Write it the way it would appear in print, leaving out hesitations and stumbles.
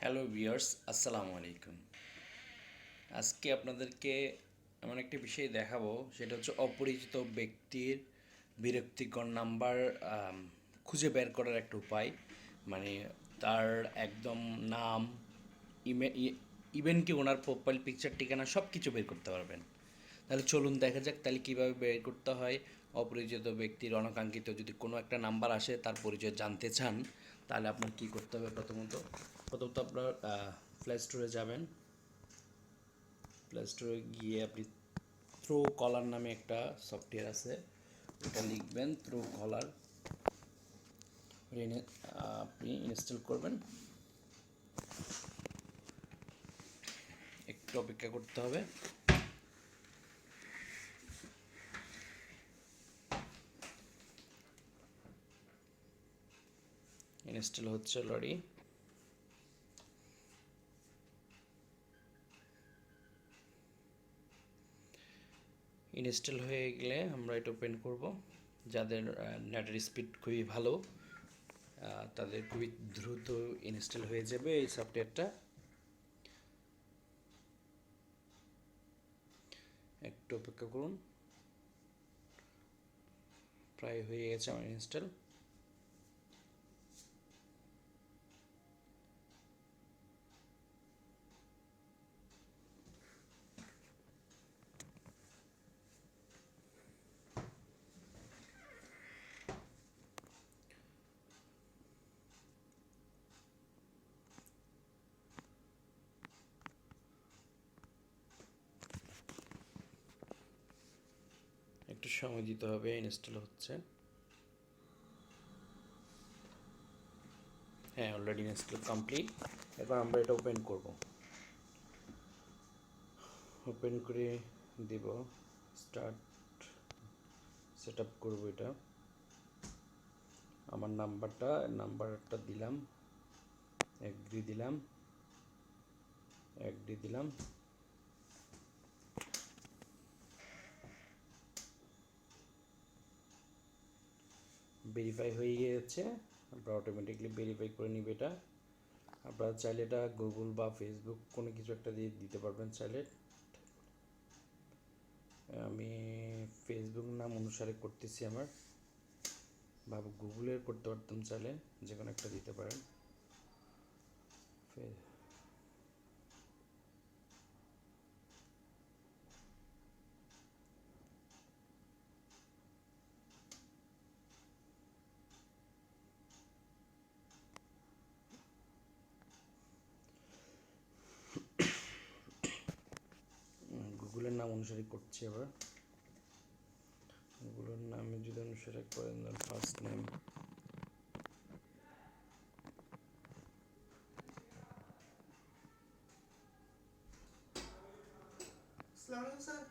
Hello viewers, আসসালামু আলাইকুম। আজকে আপনাদেরকে এমন একটি বিষয় দেখাবো, সেটা হচ্ছে অপরিচিত ব্যক্তির বিরক্তিকর নাম্বার খুঁজে বের করার একটা উপায়। মানে তার একদম নাম, ইভেন কি ওনার প্রোফাইল পিকচার, ঠিকানা সব কিছু বের করতে পারবেন। তাহলে চলুন দেখা যাক তাহলে কীভাবে বের করতে হয়। অপরিচিত ব্যক্তির অনাকাঙ্ক্ষিত যদি কোনো একটা নাম্বার আসে, তার পরিচয় জানতে চান, তাহলে আপনার কী করতে হবে? প্রথমত আপনার প্লে স্টোরে যাবেন। প্লে স্টোরে গিয়ে আপনি থ্রো কলার নামে একটা সফটওয়্যার আছে, ওটা লিখবেন থ্রো কলার, আপনি ইনস্টল করবেন। একটু অপেক্ষা করতে হবে। ইনস্টল হচ্ছে অলরেডি। ইনস্টল হয়ে গেলে আমরা এটা ওপেন করব। যাদের নেটের স্পিড খুবই ভালো, তাদের খুবই দ্রুত ইনস্টল হয়ে যাবে এই সফটওয়্যারটা। একটু অপেক্ষা করুন, প্রায় হয়ে গেছে আমার ইনস্টল। একটু সময় দিতে হবে, ইনস্টল হচ্ছে। হ্যাঁ, অলরেডি ইনস্টল কমপ্লিট। এখন আমরা এটা ওপেন করব। ওপেন করে দিব, স্টার্ট সেট আপ করবো। এটা আমার নাম্বারটা দিলাম, এগ্রি দিলাম, এগ্রি দিলাম। ভেরিফাই হয়ে গিয়েছে। আপনারা অটোমেটিকলি ভেরিফাই করে নিবে এটা। আপনারা চাইলে এটা গুগল বা ফেসবুক কোনো কিছু একটা দিয়ে দিতে পারবেন চাইলে। আমি ফেসবুক নাম অনুসারে করতেছি আমার, বা গুগলের করতে পারতাম, চাইলে যে কোনো একটা দিতে পারেন। গুগলের নাম অনুসারে করছি আবার। গুগলের নামে যদি অনুসারে করেন, ফার্স্ট নেম, আসসালামু আলাইকুম স্যার।